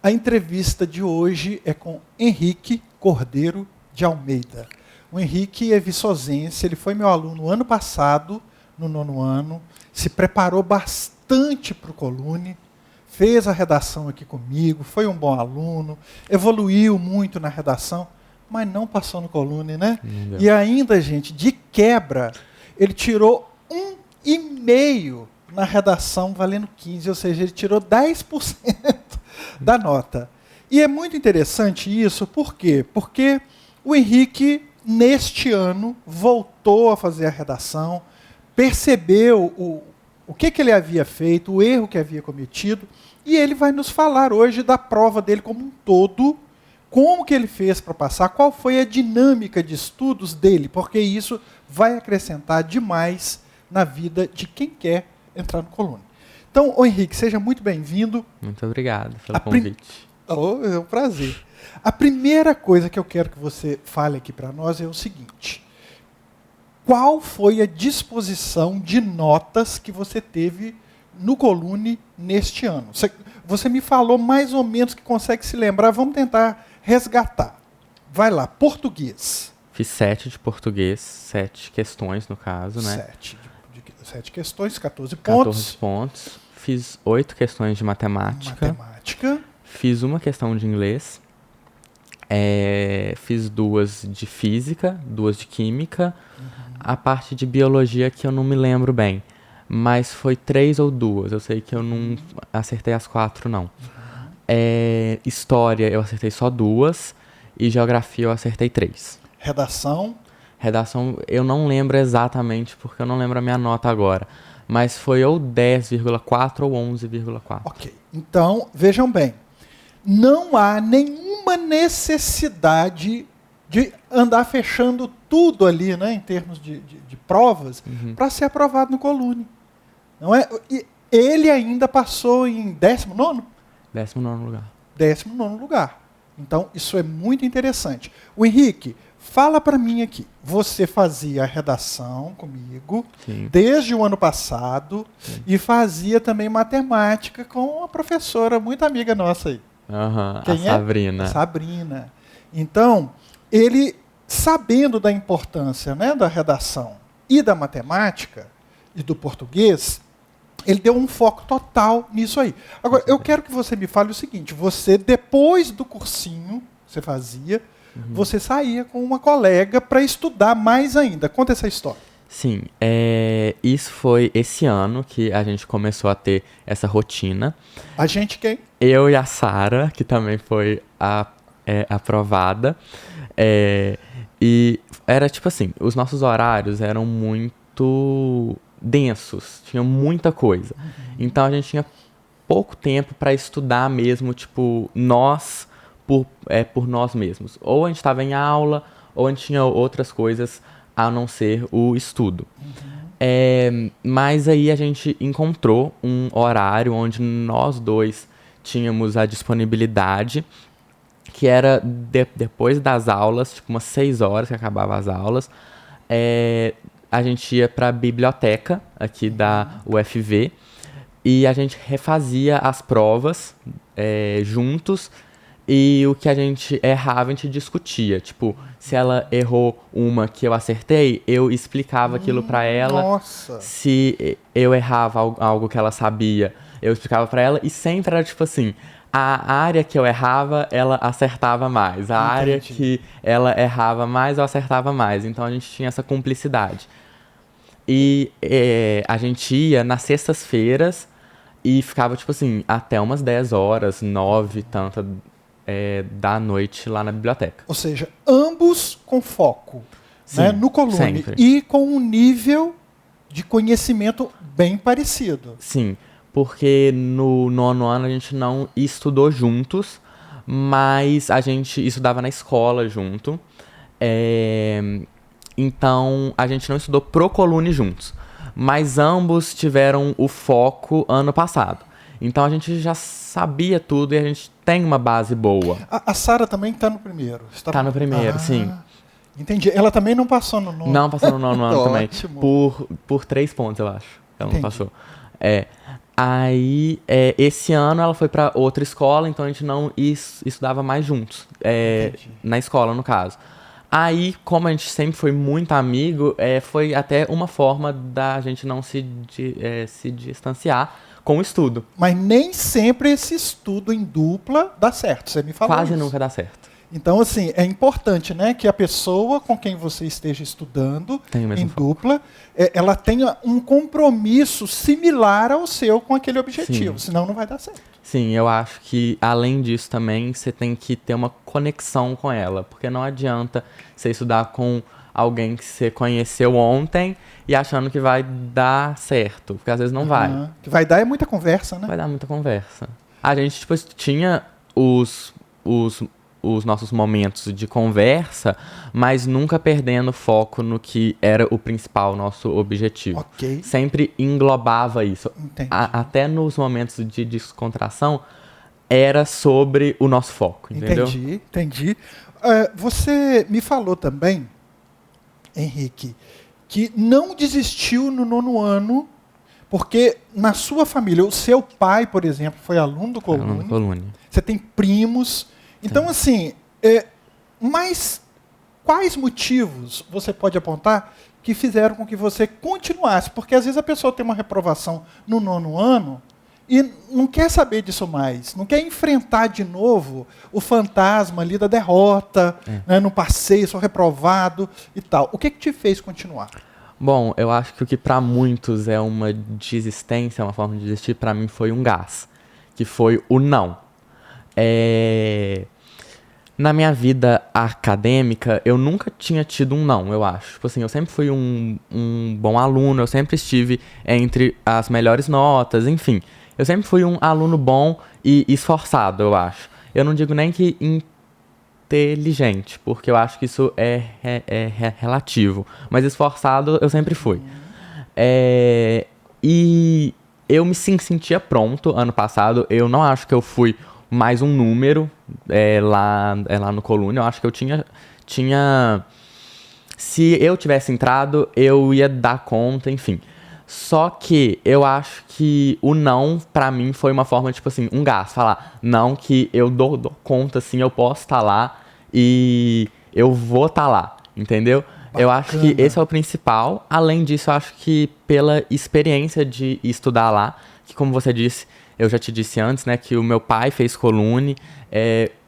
A entrevista de hoje é com Henrique Cordeiro de Almeida. O Henrique é viçosense, ele foi meu aluno ano passado, no 9º ano, se preparou bastante para o Colune, fez a redação aqui comigo, foi um bom aluno, evoluiu muito na redação, mas não passou no Colune, né? E ainda, gente, de quebra, ele tirou 1,5 na redação, valendo 15, ou seja, ele tirou 10% da nota. E é muito interessante isso, por quê? Porque o Henrique, neste ano, voltou a fazer a redação, percebeu o que ele havia feito, o erro que havia cometido, e ele vai nos falar hoje da prova dele como um todo, como que ele fez para passar, qual foi a dinâmica de estudos dele, porque isso vai acrescentar demais na vida de quem quer entrar no Colune. Então, Henrique, seja muito bem-vindo. Muito obrigado pelo convite. É um prazer. A primeira coisa que eu quero que você fale aqui para nós é o seguinte: qual foi a disposição de notas que você teve no Colune neste ano? Você me falou mais ou menos que consegue se lembrar, vamos tentar resgatar. Vai lá, português. Fiz 7 de português, 7 questões no caso, né? 7 questões, 14 pontos. 14 pontos. Fiz 8 questões de matemática. Fiz uma questão de inglês. Fiz 2 de física, 2 de química. A parte de biologia que eu não me lembro bem. Mas foi 3 ou 2. Eu sei que eu não acertei as 4, não. História eu acertei só 2. E geografia eu acertei 3. Redação eu não lembro exatamente, porque eu não lembro a minha nota agora. Mas foi ou 10,4 ou 11,4. Ok. Então, vejam bem. Não há nenhuma necessidade de andar fechando tudo ali, né, em termos de provas, para ser aprovado no Colune. Não é? E ele ainda passou em 19º? 19º lugar. 19º lugar. Então, isso é muito interessante. O Henrique, fala para mim aqui. Você fazia a redação comigo, sim, desde o ano passado, sim, e fazia também matemática com uma professora muito amiga nossa aí. Quem é? Sabrina. A Sabrina. Então, ele, sabendo da importância, né, da redação e da matemática e do português, ele deu um foco total nisso aí. Agora, eu quero que você me fale o seguinte: você, depois do cursinho que você fazia, você saía com uma colega para estudar mais ainda. Conta essa história. Sim, isso foi esse ano que a gente começou a ter essa rotina. A gente quem? Eu e a Sara, que também foi aprovada. E era tipo assim, os nossos horários eram muito densos, tinha muita coisa. Então a gente tinha pouco tempo para estudar mesmo, tipo, nós por nós mesmos. Ou a gente estava em aula, ou a gente tinha outras coisas a não ser o estudo. Mas aí a gente encontrou um horário onde nós dois tínhamos a disponibilidade, que era depois das aulas, tipo umas 6 horas que acabava as aulas, a gente ia para a biblioteca aqui da UFV e a gente refazia as provas juntos. E o que a gente errava, a gente discutia. Tipo, se ela errou uma que eu acertei, eu explicava aquilo pra ela. Nossa. Se eu errava algo que ela sabia, eu explicava pra ela. E sempre era tipo assim, a área que eu errava, ela acertava mais. A área que ela errava mais, eu acertava mais. Então a gente tinha essa cumplicidade. E a gente ia nas sextas-feiras e ficava tipo assim, até umas 10 horas, 9, tanta da noite lá na biblioteca. Ou seja, ambos com foco, sim, né, no Colune. Sempre. E com um nível de conhecimento bem parecido. Sim, porque no 9º ano a gente não estudou juntos, mas a gente estudava na escola junto. Então a gente não estudou pro Colune juntos, mas ambos tiveram o foco ano passado. Então a gente já sabia tudo e a gente tem uma base boa. A Sara também está no primeiro? Está no primeiro, sim. Entendi. Ela também não passou no 9º? Não passou no 9º ano também. Ótimo. Por 3 pontos, eu acho. Ela não passou. Aí, esse ano ela foi pra outra escola, então a gente não estudava mais juntos. Entendi. Na escola, no caso. Aí, como a gente sempre foi muito amigo, foi até uma forma da gente não se distanciar com o estudo. Mas nem sempre esse estudo em dupla dá certo, você me falou Quase isso. nunca dá certo. Então, assim, é importante, né, que a pessoa com quem você esteja estudando Tem o mesmo em foco. dupla, ela tenha um compromisso similar ao seu com aquele objetivo, Sim. senão não vai dar certo. Sim, eu acho que além disso também você tem que ter uma conexão com ela, porque não adianta você estudar com alguém que você conheceu ontem e achando que vai dar certo, porque às vezes não vai. O que vai dar é muita conversa, né? Vai dar muita conversa. A gente, tipo, tinha os nossos momentos de conversa, mas nunca perdendo foco no que era o principal, nosso objetivo. Ok, Sempre englobava isso. entendi. Até nos momentos de descontração, era sobre o nosso foco, entendeu? Entendi. Você me falou também, Henrique, que não desistiu no 9º ano, porque na sua família, o seu pai, por exemplo, foi aluno do Aluno do Colune. Você tem primos. Então, assim, mas quais motivos você pode apontar que fizeram com que você continuasse? Porque às vezes a pessoa tem uma reprovação no 9º ano e não quer saber disso mais, não quer enfrentar de novo o fantasma ali da derrota, né, no passeio, sou reprovado e tal. O que te fez continuar? Bom, eu acho que o que pra muitos é uma desistência, uma forma de desistir, pra mim foi um gás, que foi o não. Na minha vida acadêmica, eu nunca tinha tido um não, eu acho. Tipo assim, eu sempre fui um bom aluno, eu sempre estive entre as melhores notas, enfim. Eu sempre fui um aluno bom e esforçado, eu acho. Eu não digo nem que inteligente, porque eu acho que isso é relativo. Mas esforçado eu sempre fui. E eu me sentia pronto ano passado. Eu não acho que eu fui mais um número lá no Colune. Eu acho que eu tinha... Se eu tivesse entrado, eu ia dar conta, enfim. Só que eu acho que o não, pra mim, foi uma forma, tipo assim, um gás. Falar, não, que eu dou conta, assim, eu posso estar lá e eu vou estar lá, entendeu? Bacana. Eu acho que esse é o principal. Além disso, eu acho que pela experiência de estudar lá, que como você disse, eu já te disse antes, né, que o meu pai fez Colune,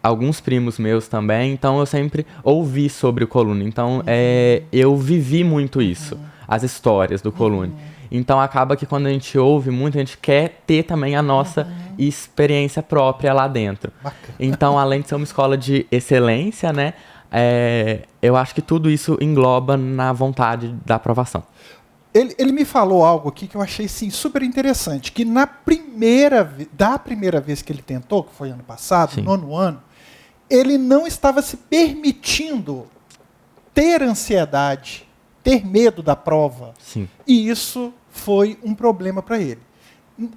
alguns primos meus também, então eu sempre ouvi sobre o Colune. Então, eu vivi muito isso, as histórias do Colune. Então, acaba que quando a gente ouve muito, a gente quer ter também a nossa experiência própria lá dentro. Bacana. Então, além de ser uma escola de excelência, né, eu acho que tudo isso engloba na vontade da aprovação. Ele me falou algo aqui que eu achei sim, super interessante, que da primeira vez que ele tentou, que foi ano passado, Sim. no 9º ano, ele não estava se permitindo ter ansiedade, ter medo da prova. Sim. E isso foi um problema para ele.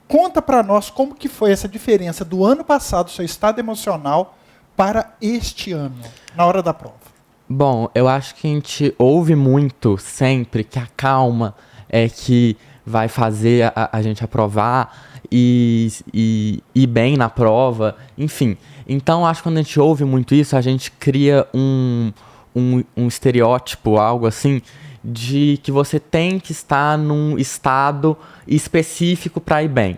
Conta para nós como que foi essa diferença do ano passado, seu estado emocional, para este ano, na hora da prova. Bom, eu acho que a gente ouve muito sempre que a calma é que vai fazer a gente aprovar e ir bem na prova, enfim. Então, acho que quando a gente ouve muito isso, a gente cria um estereótipo, algo assim, de que você tem que estar num estado específico para ir bem.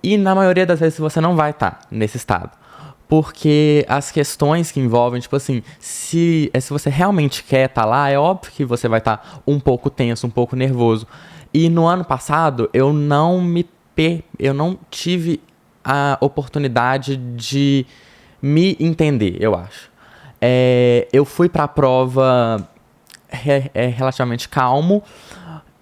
E na maioria das vezes você não vai estar nesse estado. Porque as questões que envolvem, tipo assim, se você realmente quer estar lá, é óbvio que você vai estar um pouco tenso, um pouco nervoso. E no ano passado, eu não tive a oportunidade de me entender, eu acho. Eu fui pra prova relativamente calmo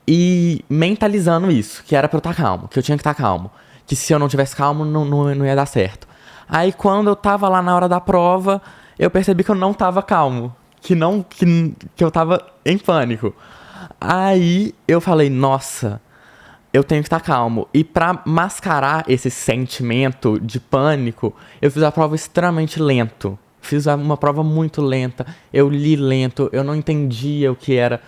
e mentalizando isso, que era pra eu estar calmo, que eu tinha que estar calmo. Que se eu não tivesse calmo, não ia dar certo. Aí quando eu tava lá na hora da prova, eu percebi que eu não tava calmo. Que eu tava em pânico. Aí eu falei, nossa, eu tenho que estar calmo. E pra mascarar esse sentimento de pânico, eu fiz a prova extremamente lento. Fiz uma prova muito lenta. Eu li lento, eu não entendia o que era,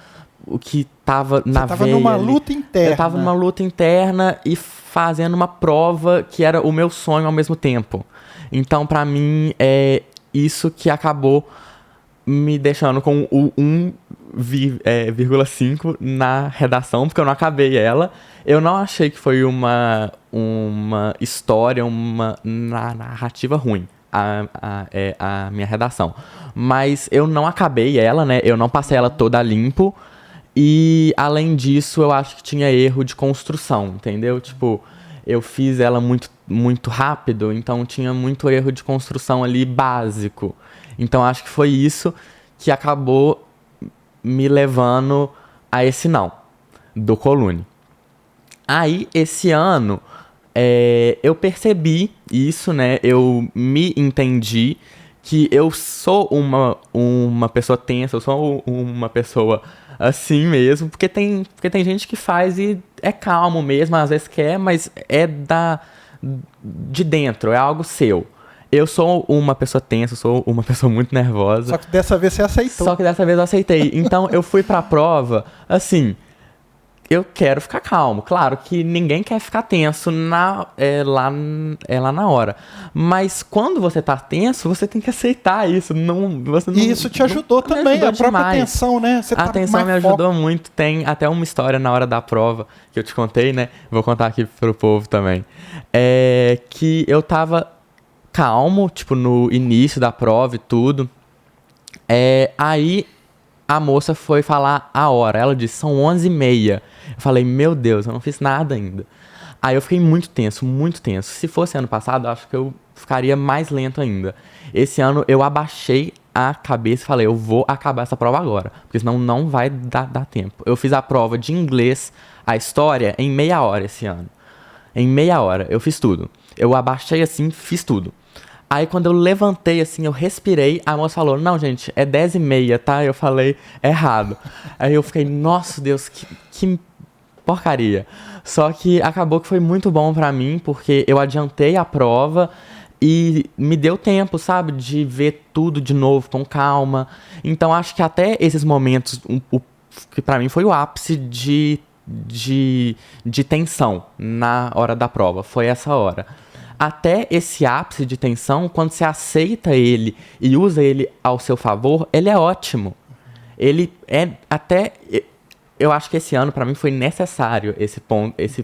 o que tava na veia. Você tava numa luta interna. Eu tava numa luta interna e fazendo uma prova que era o meu sonho ao mesmo tempo. Então, pra mim, é isso que acabou me deixando com o 1,5 na redação, porque eu não acabei ela. Eu não achei que foi uma história, uma narrativa ruim, a minha redação. Mas eu não acabei ela, né? Eu não passei ela toda limpo. E, além disso, eu acho que tinha erro de construção, entendeu? Tipo, eu fiz ela muito, muito rápido, então tinha muito erro de construção ali básico. Então, acho que foi isso que acabou me levando a esse não, do Colune. Aí, esse ano, eu percebi isso, né? Eu me entendi que eu sou uma pessoa tensa, eu sou uma pessoa assim mesmo, porque tem gente que faz e é calmo mesmo, às vezes quer, mas é de dentro, é algo seu. Eu sou uma pessoa tensa, eu sou uma pessoa muito nervosa. Só que dessa vez você aceitou. Só que dessa vez eu aceitei. Então eu fui pra prova, assim, eu quero ficar calmo. Claro que ninguém quer ficar tenso lá na hora. Mas quando você tá tenso, você tem que aceitar isso. E isso te ajudou também, a própria tensão, né? Você a tensão me ajudou muito. Tem até uma história na hora da prova que eu te contei, né? Vou contar aqui pro povo também. Que eu tava calmo, tipo, no início da prova e tudo. Aí a moça foi falar a hora. Ela disse, são 11h30. Eu falei, meu Deus, eu não fiz nada ainda. Aí eu fiquei muito tenso, muito tenso. Se fosse ano passado, eu acho que eu ficaria mais lento ainda. Esse ano eu abaixei a cabeça e falei, eu vou acabar essa prova agora, porque senão não vai dar tempo. Eu fiz a prova de inglês, a história, em meia hora esse ano. Em meia hora, eu fiz tudo. Eu abaixei assim, fiz tudo. Aí quando eu levantei assim, eu respirei, a moça falou, não gente, é 10h30, tá? Eu falei errado. Aí eu fiquei, nossa Deus, que porcaria. Só que acabou que foi muito bom pra mim, porque eu adiantei a prova e me deu tempo, sabe, de ver tudo de novo com calma. Então acho que até esses momentos, que pra mim foi o ápice de tensão na hora da prova, foi essa hora. Até esse ápice de tensão, quando você aceita ele e usa ele ao seu favor, ele é ótimo. Ele é até... Eu acho que esse ano, pra mim, foi necessário esse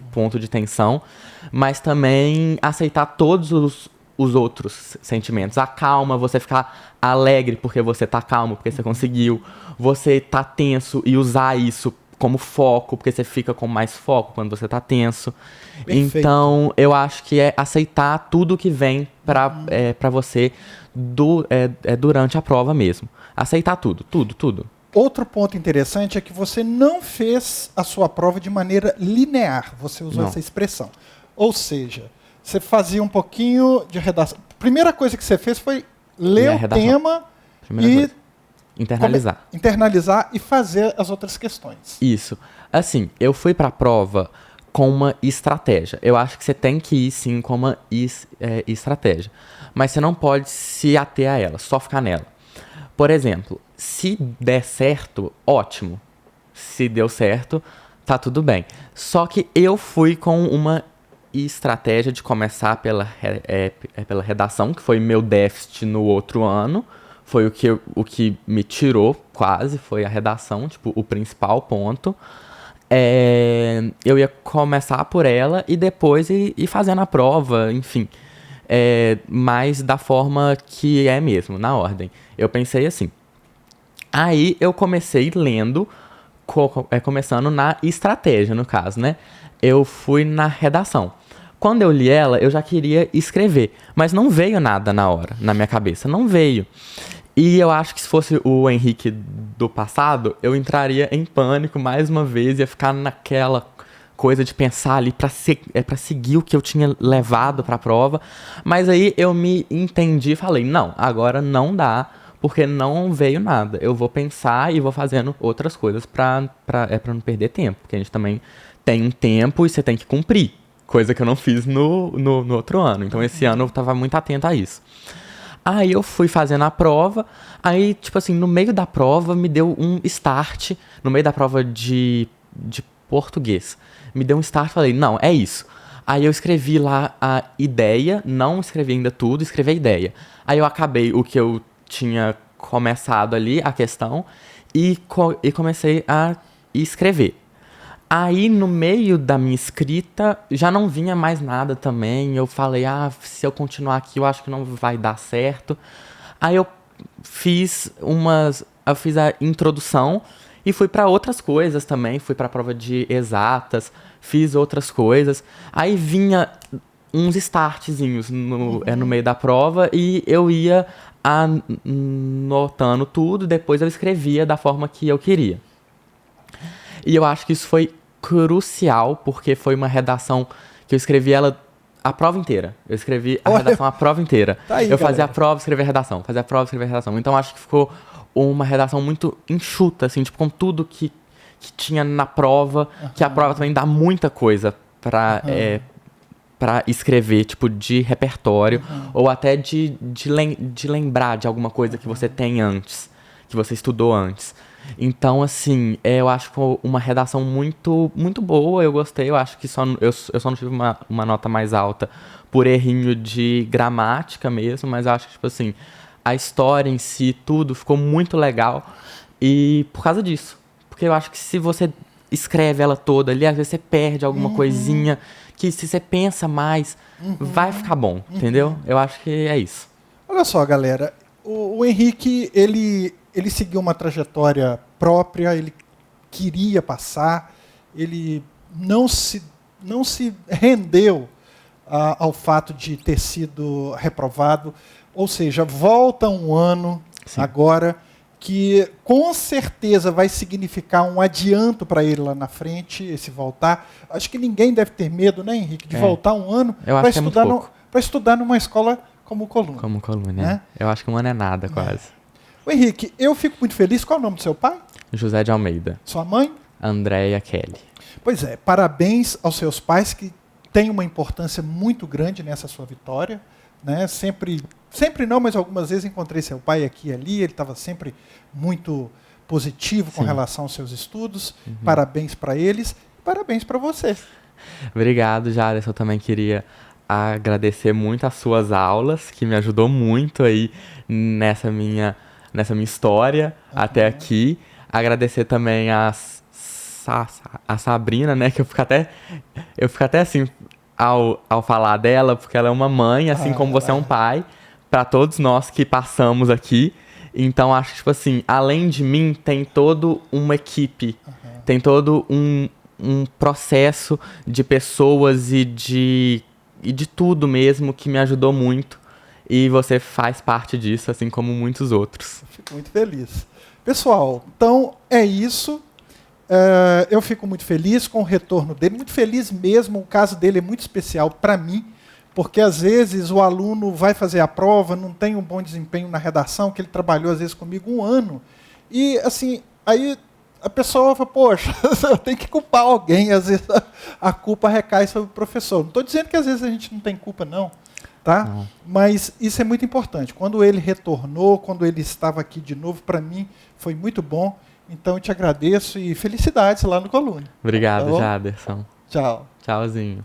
ponto de tensão, mas também aceitar todos os outros sentimentos. A calma, você ficar alegre porque você tá calmo, porque você conseguiu. Você tá tenso e usar isso como foco, porque você fica com mais foco quando você tá tenso. Perfeito. Então, eu acho que é aceitar tudo que vem pra você durante a prova mesmo. Aceitar tudo. Outro ponto interessante é que você não fez a sua prova de maneira linear. Você usou essa expressão. Ou seja, você fazia um pouquinho de redação. A primeira coisa que você fez foi ler o tema e internalizar e fazer as outras questões. Isso. Assim, eu fui para a prova com uma estratégia. Eu acho que você tem que ir, sim, com uma estratégia. Mas você não pode se ater a ela, só ficar nela. Por exemplo, se der certo, ótimo. Se deu certo, tá tudo bem. Só que eu fui com uma estratégia de começar pela redação, que foi meu déficit no outro ano. Foi o que me tirou quase, foi a redação, tipo, o principal ponto. Eu ia começar por ela e depois ir fazendo a prova, enfim. Mas da forma que é mesmo, na ordem. Eu pensei assim. Aí eu comecei lendo, começando na estratégia, no caso, né? Eu fui na redação. Quando eu li ela, eu já queria escrever, mas não veio nada na hora, na minha cabeça, não veio. E eu acho que se fosse o Henrique do passado, eu entraria em pânico mais uma vez, ia ficar naquela coisa de pensar ali pra seguir o que eu tinha levado pra prova. Mas aí eu me entendi e falei, não, agora não dá, porque não veio nada. Eu vou pensar e vou fazendo outras coisas pra não perder tempo, porque a gente também tem um tempo e você tem que cumprir. Coisa que eu não fiz no outro ano. Então, esse ano eu tava muito atento a isso. Aí eu fui fazendo a prova. Aí, tipo assim, no meio da prova me deu um start. No meio da prova de português. Me deu um start e falei, não, é isso. Aí eu escrevi lá a ideia, não escrevi ainda tudo, escrevi a ideia. Aí eu acabei o que eu tinha começado ali, a questão, e comecei a escrever. Aí, no meio da minha escrita, já não vinha mais nada também. Eu falei, se eu continuar aqui, eu acho que não vai dar certo. Aí eu fiz a introdução e fui para outras coisas também. Fui para a prova de exatas, fiz outras coisas. Aí vinha uns startzinhos no meio da prova e eu ia anotando tudo. Depois eu escrevia da forma que eu queria. E eu acho que isso foi crucial, porque foi uma redação que eu escrevi ela a prova inteira. Eu escrevi a redação a prova inteira. Tá aí, eu fazia galera. a prova, escrevia a redação. Fazia a prova, escrevia a redação. Então acho que ficou uma redação muito enxuta, assim, tipo, com tudo que tinha na prova, que a prova também dá muita coisa pra escrever, tipo, de repertório, ou até de lembrar de alguma coisa que você tem antes, que você estudou antes. Então, assim, eu acho que foi uma redação muito, muito boa, eu gostei, eu acho que eu só não tive uma nota mais alta por errinho de gramática mesmo, mas eu acho que, tipo assim, a história em si, tudo, ficou muito legal, e por causa disso. Porque eu acho que se você escreve ela toda ali, às vezes você perde alguma coisinha, que se você pensa mais, vai ficar bom, entendeu? Eu acho que é isso. Olha só, galera, o Henrique, ele seguiu uma trajetória própria, ele queria passar, ele não se rendeu ao fato de ter sido reprovado, ou seja, volta um ano agora, que com certeza vai significar um adianto para ele lá na frente, esse voltar. Acho que ninguém deve ter medo, né, Henrique, de voltar um ano para estudar numa escola como Colônia. Como Colônia, né? Eu acho que um ano é nada, quase. O Henrique, eu fico muito feliz. Qual é o nome do seu pai? José de Almeida. Sua mãe? Andréia Kelly. Pois é, parabéns aos seus pais que têm uma importância muito grande nessa sua vitória, né? Sempre não, mas algumas vezes encontrei seu pai aqui e ali, ele estava sempre muito positivo com relação aos seus estudos. Parabéns para eles, parabéns para você. Obrigado, Jadson. Eu também queria agradecer muito as suas aulas, que me ajudou muito aí nessa minha história até aqui. Agradecer também a Sabrina, né, que eu fico até assim ao falar dela, porque ela é uma mãe, assim como você é um pai, para todos nós que passamos aqui. Então acho que, tipo assim, além de mim, tem toda uma equipe, tem todo um processo de pessoas e de tudo mesmo que me ajudou muito. E você faz parte disso, assim como muitos outros. Fico muito feliz. Pessoal, então é isso. Eu fico muito feliz com o retorno dele, muito feliz mesmo. O caso dele é muito especial para mim, porque às vezes o aluno vai fazer a prova, não tem um bom desempenho na redação, que ele trabalhou às vezes comigo um ano. E assim, aí a pessoa fala, poxa, eu tenho que culpar alguém, às vezes a culpa recai sobre o professor. Não estou dizendo que às vezes a gente não tem culpa, não. Tá? Não. Mas isso é muito importante. Quando ele retornou, quando ele estava aqui de novo, para mim foi muito bom. Então eu te agradeço e felicidades lá no Colônia. Obrigado, Jaderson. Tchau. Tchauzinho.